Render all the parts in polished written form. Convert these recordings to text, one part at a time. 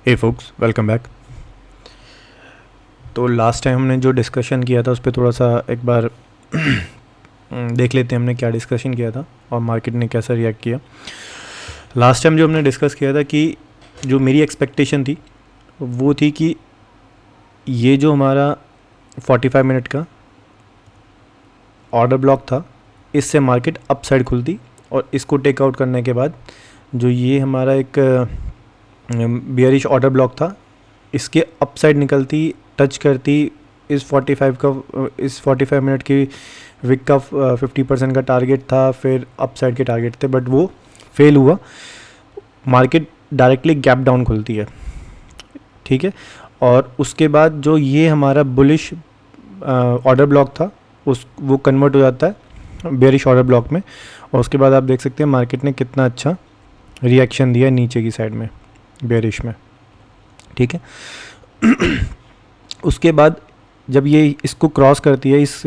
हे focus, welcome back. तो last time हमने जो डिस्कशन किया था उस पर थोड़ा सा एक बार देख लेते हैं हमने क्या डिस्कशन किया था और मार्केट ने कैसा रिएक्ट किया। लास्ट टाइम जो हमने डिस्कस किया था कि जो मेरी एक्सपेक्टेशन थी वो थी कि ये जो हमारा 45 मिनट का ऑर्डर ब्लॉक था, इससे मार्केट अप साइड खुलती और इसको टेक आउट करने के बाद जो ये हमारा एक बियरिश ऑर्डर ब्लॉक था, इसके अप साइड निकलती, टच करती इस 45 मिनट की विक का 50% का टारगेट था, फिर अप साइड के टारगेट थे, बट वो फेल हुआ। मार्केट डायरेक्टली गैप डाउन खुलती है, ठीक है। और उसके बाद जो ये हमारा बुलिश ऑर्डर ब्लॉक था वो कन्वर्ट हो जाता है बेयरिश ऑर्डर ब्लॉक में, और उसके बाद आप देख सकते हैं मार्केट ने कितना अच्छा रिएक्शन दिया नीचे की साइड में बेयरिश में, ठीक है। उसके बाद जब ये इसको क्रॉस करती है, इस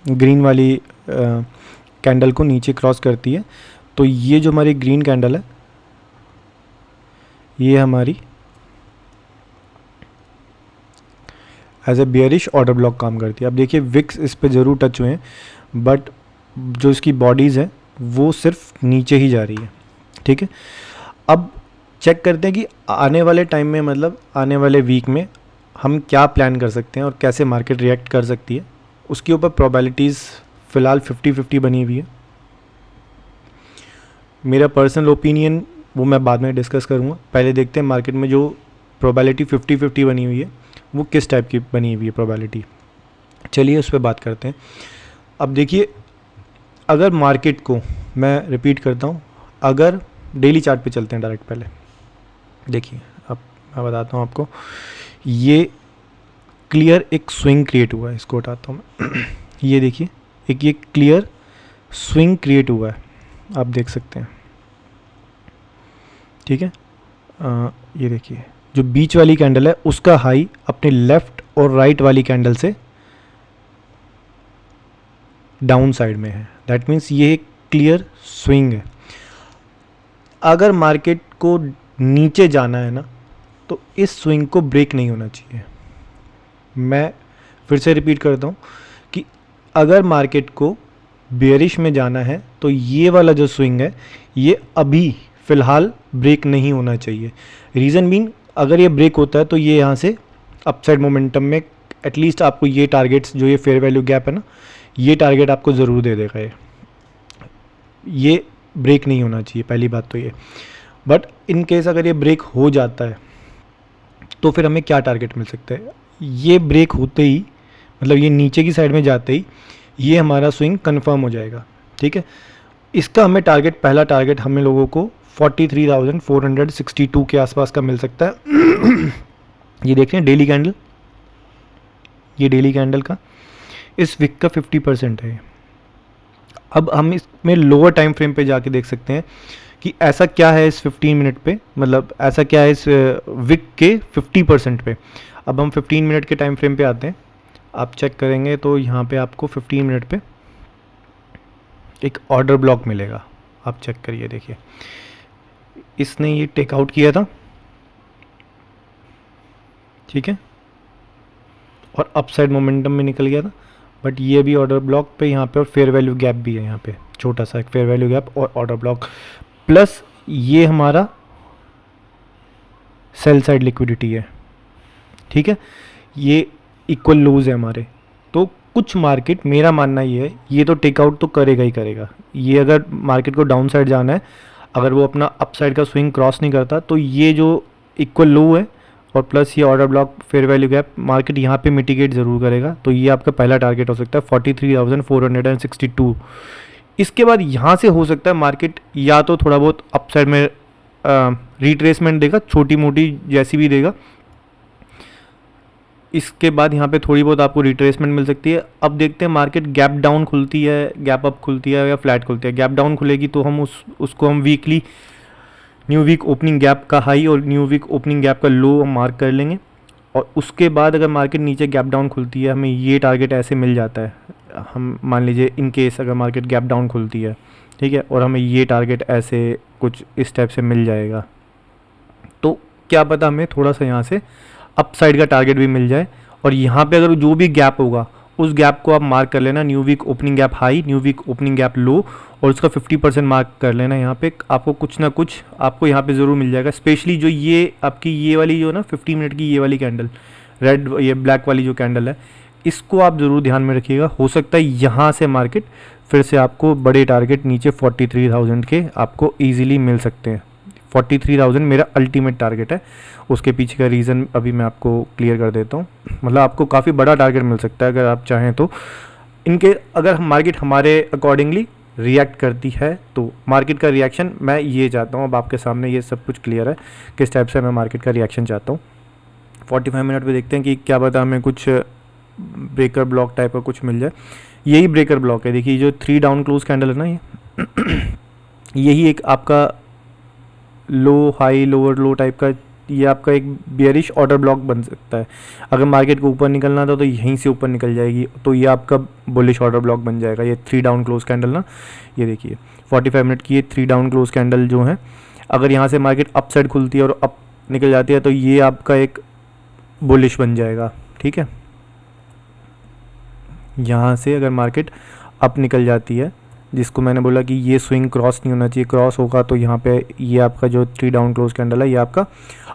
ग्रीन वाली कैंडल को नीचे क्रॉस करती है, तो ये जो हमारी ग्रीन कैंडल है ये हमारी as a bearish order block काम करती है। अब देखिए विक्स इस पे ज़रूर टच हुए हैं, बट जो इसकी बॉडीज़ है वो सिर्फ नीचे ही जा रही है, ठीक है। अब चेक करते हैं कि आने वाले टाइम में, मतलब आने वाले वीक में हम क्या प्लान कर सकते हैं और कैसे मार्केट रिएक्ट कर सकती है। उसके ऊपर प्रोबेबिलिटीज़ फ़िलहाल 50-50 बनी हुई है। मेरा पर्सनल ओपिनियन वो मैं बाद में डिस्कस करूँगा। पहले देखते हैं मार्केट में जो प्रोबेबिलिटी 50-50 बनी हुई है वो किस टाइप की बनी हुई है प्रोबेबिलिटी। चलिए उस पर बात करते हैं। अब देखिए, अगर मार्केट को, मैं रिपीट करता हूँ, अगर डेली चार्ट पे चलते हैं डायरेक्ट, पहले देखिए, अब मैं बताता हूँ आपको। ये क्लियर एक स्विंग क्रिएट हुआ है, इसको हटाता हूँ मैं। ये देखिए, एक ये क्लियर स्विंग क्रिएट हुआ है, आप देख सकते हैं, ठीक है। ये देखिए, जो बीच वाली कैंडल है उसका हाई अपने लेफ्ट और राइट वाली कैंडल से डाउन साइड में है। दैट मीन्स ये एक क्लियर स्विंग है। अगर मार्केट को नीचे जाना है ना, तो इस स्विंग को ब्रेक नहीं होना चाहिए। मैं फिर से रिपीट करता हूँ कि अगर मार्केट को बेयरिश में जाना है तो ये वाला जो स्विंग है ये अभी फ़िलहाल ब्रेक नहीं होना चाहिए। रीज़न बीइंग, अगर ये ब्रेक होता है तो ये यहाँ से अपसाइड मोमेंटम में एटलीस्ट आपको ये टारगेट्स, जो ये फेयर वैल्यू गैप है ना, ये टारगेट आपको ज़रूर दे देगा। ये ब्रेक नहीं होना चाहिए, पहली बात तो ये। बट इन केस अगर ये ब्रेक हो जाता है तो फिर हमें क्या टारगेट मिल सकता है। ये ब्रेक होते ही, मतलब ये नीचे की साइड में जाते ही ये हमारा स्विंग कंफर्म हो जाएगा, ठीक है। इसका हमें टारगेट, पहला टारगेट हमें लोगों को 43,462 के आसपास का मिल सकता है। ये देख रहे हैं डेली कैंडल, ये डेली कैंडल का इस विक का 50% है। अब हम इसमें लोअर टाइम फ्रेम पे जाके देख सकते हैं कि ऐसा क्या है इस 15 मिनट पे, मतलब ऐसा क्या है इस विक के 50% पे। अब हम 15 मिनट के टाइम फ्रेम पे आते हैं। आप चेक करेंगे तो यहाँ पे आपको 15 मिनट पे एक ऑर्डर ब्लॉक मिलेगा। आप चेक करिए, देखिए इसने ये टेक आउट किया था, ठीक है, और अपसाइड मोमेंटम में निकल गया था। बट ये भी ऑर्डर ब्लॉक पे यहाँ पे, और फेयर वैल्यू गैप भी है यहाँ पे, छोटा सा एक फेयर वैल्यू गैप और ऑर्डर ब्लॉक, प्लस ये हमारा सेल साइड लिक्विडिटी है, ठीक है। ये इक्वल लूज है हमारे। तो कुछ मार्केट, मेरा मानना ये है, ये तो टेक आउट तो करेगा ही करेगा। ये अगर मार्केट को डाउन साइड जाना है, अगर वो अपना अप साइड का स्विंग क्रॉस नहीं करता, तो ये जो इक्वल लो है और प्लस ये order block fair value gap, market यहाँ पे मिटिगेट ज़रूर करेगा। तो ये आपका पहला टारगेट हो सकता है 43,462। इसके बाद यहाँ से हो सकता है मार्केट या तो थोड़ा बहुत अपसाइड में रिट्रेसमेंट देगा, छोटी मोटी जैसी भी देगा। इसके बाद यहाँ पे थोड़ी बहुत आपको रिट्रेसमेंट मिल सकती है। अब देखते हैं मार्केट गैप डाउन खुलती है, गैप अप खुलती है या फ्लैट खुलती है। गैप डाउन खुलेगी तो हम उसको हम weekly new week opening gap का हाई और न्यू वीक ओपनिंग गैप का लो हम मार्क कर लेंगे। और उसके बाद अगर मार्केट नीचे गैप डाउन खुलती है, हमें ये टारगेट ऐसे मिल जाता है। हम मान लीजिए इन केस अगर मार्केट गैप डाउन खुलती है, ठीक है, और हमें ये टारगेट ऐसे कुछ इस टाइप से मिल जाएगा, तो क्या पता हमें थोड़ा सा यहाँ से अप साइड का टारगेट भी मिल जाए। और यहाँ पे अगर जो भी गैप होगा उस गैप को आप मार्क कर लेना, new week opening gap high, new week opening gap low, और उसका 50% मार्क कर लेना। यहाँ पे आपको कुछ ना कुछ आपको यहाँ पे ज़रूर मिल जाएगा। स्पेशली जो ये आपकी ये वाली जो ना 50 मिनट की ये वाली कैंडल, रेड ये ब्लैक वाली जो कैंडल है, इसको आप ज़रूर ध्यान में रखिएगा। हो सकता है यहाँ से मार्केट फिर से आपको बड़े टारगेट नीचे 43,000 के आपको ईजिली मिल सकते हैं। 43,000 मेरा अल्टीमेट टारगेट है। उसके पीछे का रीज़न अभी मैं आपको क्लियर कर देता हूँ। मतलब आपको काफ़ी बड़ा टारगेट मिल सकता है अगर आप चाहें तो। इनके अगर मार्केट हमारे अकॉर्डिंगली रिएक्ट करती है तो मार्केट का रिएक्शन मैं ये चाहता हूँ। अब आपके सामने ये सब कुछ क्लियर है किस टाइप से मैं मार्केट का रिएक्शन चाहता हूँ। 45 मिनट पे देखते हैं कि क्या पता हमें कुछ ब्रेकर ब्लॉक टाइप का कुछ मिल जाए। यही ब्रेकर ब्लॉक है, देखिए जो 3 डाउन क्लोज कैंडल है ना, ये यही एक आपका लो हाई लोअर लो टाइप का, ये आपका एक बियरिश ऑर्डर ब्लॉक बन सकता है। अगर मार्केट को ऊपर निकलना था तो यहीं से ऊपर निकल जाएगी, तो ये आपका बुलिश ऑर्डर ब्लॉक बन जाएगा। ये 3 डाउन क्लोज कैंडल ना, ये देखिए 45 मिनट की ये 3 डाउन क्लोज कैंडल जो है, अगर यहाँ से मार्केट अप साइड खुलती है और अप निकल जाती है तो ये आपका एक बुलिश बन जाएगा। ठीक है, यहाँ से अगर मार्केट अप निकल जाती है, जिसको मैंने बोला कि ये स्विंग क्रॉस नहीं होना चाहिए, क्रॉस होगा तो यहाँ पे ये आपका जो 3 डाउन क्लोज कैंडल है ये आपका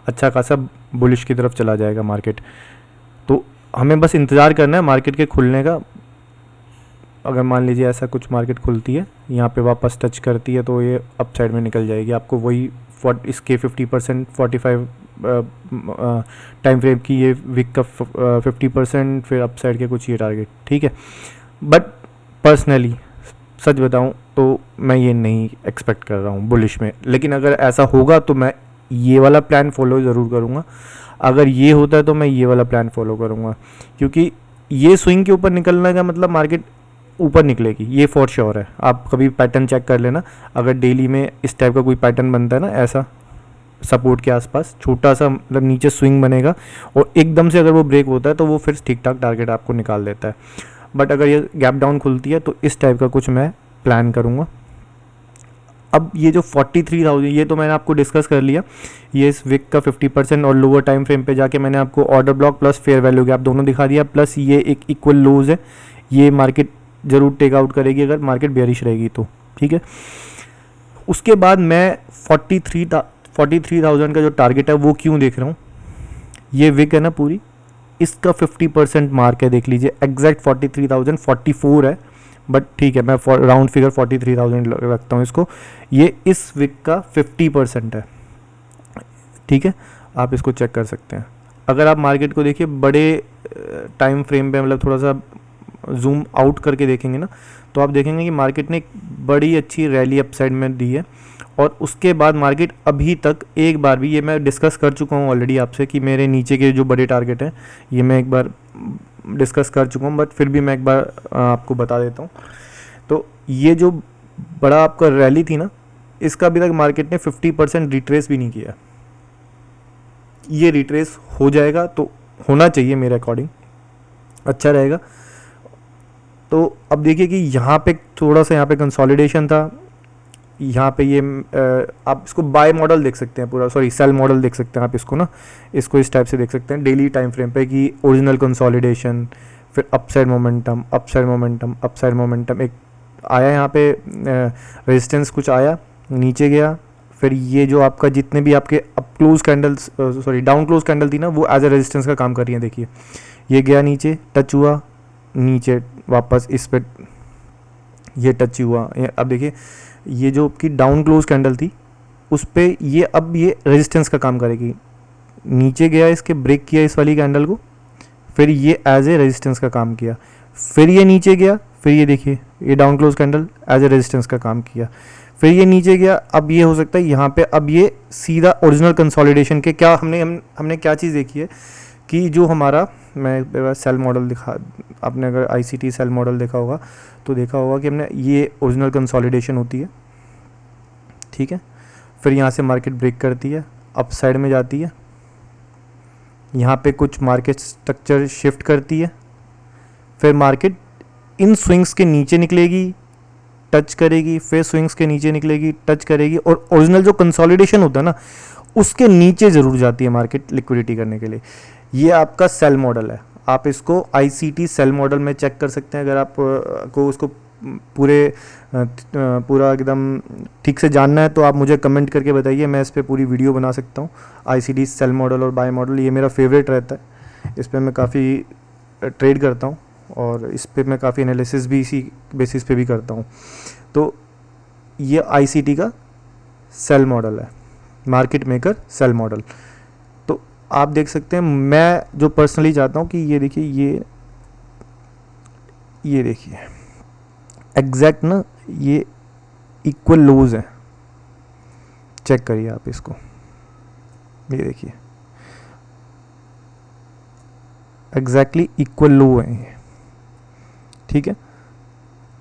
अच्छा खासा बुलिश की तरफ चला जाएगा मार्केट। तो हमें बस इंतज़ार करना है मार्केट के खुलने का। अगर मान लीजिए ऐसा कुछ मार्केट खुलती है, यहाँ पे वापस टच करती है तो ये अप साइड में निकल जाएगी। आपको वही इसके 50% 45 टाइम फ्रेम की ये वीक का 50%, फिर अप साइड के कुछ ये टारगेट। ठीक है, बट पर्सनली सच बताऊं तो मैं ये नहीं एक्सपेक्ट कर रहा हूँ बुलिश में। लेकिन अगर ऐसा होगा तो मैं ये वाला प्लान फॉलो ज़रूर करूँगा। अगर ये होता है तो मैं ये वाला प्लान फॉलो करूँगा, क्योंकि ये स्विंग के ऊपर निकलने का मतलब मार्केट ऊपर निकलेगी, ये फॉर श्योर है। आप कभी पैटर्न चेक कर लेना, अगर डेली में इस टाइप का कोई पैटर्न बनता है ना, ऐसा सपोर्ट के आसपास छोटा सा मतलब नीचे स्विंग बनेगा और एकदम से अगर वो ब्रेक होता है तो वो फिर ठीक ठाक टारगेट आपको निकाल देता है। बट अगर ये गैप डाउन खुलती है तो इस टाइप का कुछ मैं प्लान करूँगा। अब ये जो 43,000 ये तो मैंने आपको डिस्कस कर लिया, ये इस विक का 50% और लोअर टाइम फ्रेम पे जाके मैंने आपको order block plus fair value gap दोनों दिखा दिया, प्लस ये एक इक्वल लोज है, ये मार्केट ज़रूर टेक आउट करेगी अगर मार्केट बेयरिश रहेगी तो। ठीक है, उसके बाद मैं 43,000 का जो टारगेट है वो क्यों देख रहा हूँ, ये विक है ना पूरी, इसका 50% मार्क है, देख लीजिए एग्जैक्ट 43,044 है, बट ठीक है मैं राउंड फिगर 43,000 रखता हूँ इसको। ये इस विक का 50% है। ठीक है, आप इसको चेक कर सकते हैं। अगर आप मार्केट को देखिए बड़े टाइम फ्रेम पे, मतलब थोड़ा सा जूम आउट करके देखेंगे ना, तो आप देखेंगे कि मार्केट ने एक बड़ी अच्छी रैली अपसाइड में दी है। और उसके बाद मार्केट अभी तक एक बार भी, ये मैं डिस्कस कर चुका हूँ ऑलरेडी आपसे कि मेरे नीचे के जो बड़े टारगेट हैं ये मैं एक बार डिस्कस कर चुका हूँ, बट फिर भी मैं एक बार आपको बता देता हूँ। तो ये जो बड़ा आपका रैली थी ना, इसका अभी तक मार्केट ने 50% रिट्रेस भी नहीं किया। ये रिट्रेस हो जाएगा तो होना चाहिए मेरे अकॉर्डिंग, अच्छा रहेगा। तो अब देखिए कि यहाँ पे थोड़ा सा यहाँ पे कंसोलिडेशन था, यहाँ पे ये आप इसको बाय मॉडल देख सकते हैं पूरा, सॉरी सेल मॉडल देख सकते हैं आप इसको ना, इसको इस टाइप से देख सकते हैं डेली टाइम फ्रेम पे कि ओरिजिनल कंसोलिडेशन, फिर upside momentum, upside momentum, upside momentum, एक आया यहाँ पे रेजिस्टेंस कुछ आया, नीचे गया, फिर ये जो आपका जितने भी आपके up close candles sorry down close candle थी ना, वो एज ए रेजिस्टेंस का काम कर रही है। देखिए ये गया नीचे, टच हुआ, नीचे वापस इस पे ये टच हुआ। अब देखिए ये जो आपकी डाउन क्लोज कैंडल थी उस पे ये अब ये रेजिस्टेंस का काम करेगी, नीचे गया, इसके ब्रेक किया इस वाली कैंडल को, फिर ये एज ए रेजिस्टेंस का काम किया, फिर ये नीचे गया, फिर ये देखिए ये down close candle as a resistance का काम किया, फिर ये नीचे गया। अब ये हो सकता है यहाँ पे अब ये सीधा ओरिजिनल कंसोलिडेशन के क्या हमने क्या चीज़ देखी है कि जो हमारा, मैं सेल मॉडल दिखा, आपने अगर आईसीटी सेल मॉडल देखा होगा तो देखा होगा कि हमने ये ओरिजिनल कंसोलिडेशन होती है। ठीक है, फिर यहाँ से मार्केट ब्रेक करती है, अप साइड में जाती है, यहाँ पे कुछ मार्केट स्ट्रक्चर शिफ्ट करती है, फिर मार्केट इन स्विंग्स के नीचे निकलेगी, टच करेगी, फिर स्विंग्स के नीचे निकलेगी, टच करेगी, और ओरिजिनल जो कंसोलिडेशन होता है ना उसके नीचे ज़रूर जाती है मार्केट लिक्विडिटी करने के लिए। ये आपका सेल मॉडल है, आप इसको ICT सेल मॉडल में चेक कर सकते हैं। अगर आप को उसको पूरा एकदम ठीक से जानना है तो आप मुझे कमेंट करके बताइए, मैं इस पर पूरी वीडियो बना सकता हूँ। ICT सेल मॉडल और बाय मॉडल ये मेरा फेवरेट रहता है, इस पर मैं काफ़ी ट्रेड करता हूँ और इस पर मैं काफ़ी एनालिसिस भी इसी बेसिस पे भी करता हूँ। तो ये ICT का सेल मॉडल है, मार्केट मेकर सेल मॉडल। तो आप देख सकते हैं, मैं जो पर्सनली चाहता हूँ कि ये देखिए, ये देखिए एग्जैक्ट ना, ये इक्वल लोज है, चेक करिए आप इसको, ये देखिए एग्जैक्टली इक्वल लो है ये, ठीक है।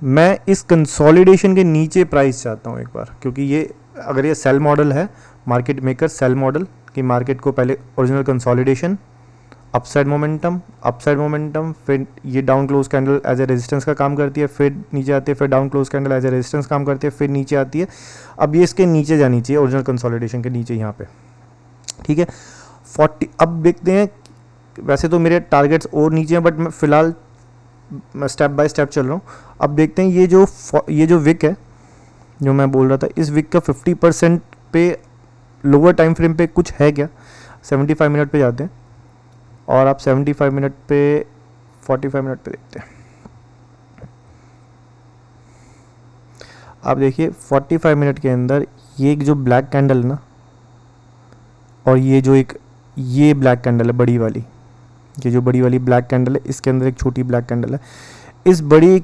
मैं इस कंसोलिडेशन के नीचे प्राइस चाहता हूँ एक बार, क्योंकि ये अगर ये सेल मॉडल है, मार्केट मेकर सेल मॉडल कि मार्केट को पहले ओरिजिनल कंसोलिडेशन, अपसाइड मोमेंटम, फिर ये down close candle as a resistance का काम करती है, फिर नीचे आती है, फिर down close candle as a resistance काम करती है, फिर नीचे आती है। अब ये इसके नीचे जानी चाहिए, ओरिजिनल कंसोलिडेशन के नीचे यहाँ पे, ठीक है। 40 अब देखते हैं, वैसे तो मेरे टारगेट्स और नीचे हैं, बट मैं फिलहाल स्टेप बाय स्टेप चल रहा हूँ। अब देखते हैं ये जो विक है, जो मैं बोल रहा था, इस विक का 50% पे लोअर टाइम फ्रेम पे कुछ है क्या। 75 मिनट पे जाते हैं और आप 75 मिनट पे 45 मिनट पे देखते हैं। आप देखिए 45 मिनट के अंदर ये एक जो ब्लैक कैंडल है ना, और ये ब्लैक कैंडल है बड़ी वाली, ये जो बड़ी वाली ब्लैक कैंडल है, इसके अंदर एक छोटी ब्लैक कैंडल है। इस बड़ी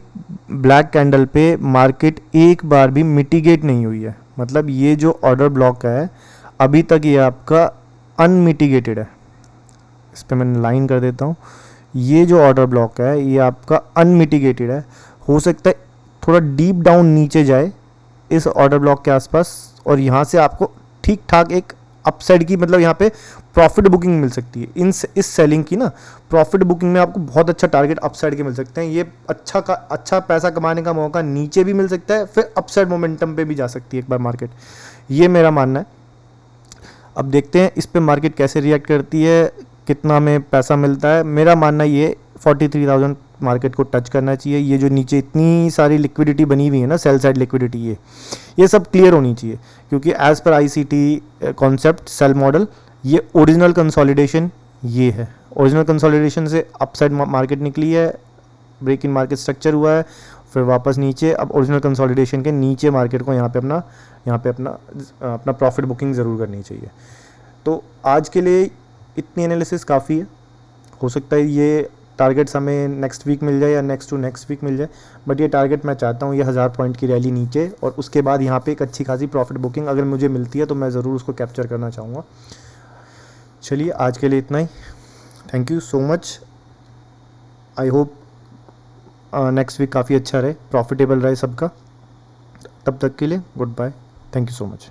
ब्लैक कैंडल पे मार्केट एक बार भी मिटिगेट नहीं हुई है, मतलब ये जो ऑर्डर ब्लॉक है अभी तक ये आपका अनमिटिगेटेड है। इस पर मैं लाइन कर देता हूँ, ये जो ऑर्डर ब्लॉक है ये आपका अनमिटिगेटेड है। हो सकता है थोड़ा डीप डाउन नीचे जाए इस ऑर्डर ब्लॉक के आसपास, और यहाँ से आपको ठीक ठाक एक अपसाइड की, मतलब यहाँ पे प्रॉफिट बुकिंग मिल सकती है। इस सेलिंग की ना प्रॉफिट बुकिंग में आपको बहुत अच्छा टारगेट अपसाइड के मिल सकते हैं। ये अच्छा पैसा कमाने का मौका नीचे भी मिल सकता है, फिर अपसाइड मोमेंटम पे भी जा सकती है एक बार मार्केट, ये मेरा मानना है। अब देखते हैं इस पे मार्केट कैसे रिएक्ट करती है, कितना में पैसा मिलता है। मेरा मानना ये 43,000 मार्केट को टच करना चाहिए। ये जो नीचे इतनी सारी लिक्विडिटी बनी हुई है ना, सेल साइड लिक्विडिटी, ये सब क्लियर होनी चाहिए, क्योंकि एज पर ICT कॉन्सेप्ट सेल मॉडल ये ओरिजिनल कंसोलिडेशन ये है। ओरिजिनल कंसोलिडेशन से अपसाइड मार्केट निकली है, ब्रेक इन मार्केट स्ट्रक्चर हुआ है, फिर वापस नीचे। अब ओरिजिनल कंसोलिडेशन के नीचे मार्केट को यहाँ पे अपना प्रॉफिट बुकिंग ज़रूर करनी चाहिए। तो आज के लिए इतनी एनालिसिस काफ़ी है। हो सकता है ये टारगेट्स हमें नेक्स्ट वीक मिल जाए या नेक्स्ट टू नेक्स्ट वीक मिल जाए, बट ये टारगेट मैं चाहता हूँ ये 1000 पॉइंट की रैली नीचे, और उसके बाद यहाँ पे एक अच्छी खासी प्रॉफिट बुकिंग अगर मुझे मिलती है तो मैं ज़रूर उसको कैप्चर करना चाहूँगा। चलिए आज के लिए इतना ही, thank you so much. I hope next week काफ़ी अच्छा रहे, प्रॉफिटेबल रहे सबका। तब तक के लिए goodbye, thank you so much.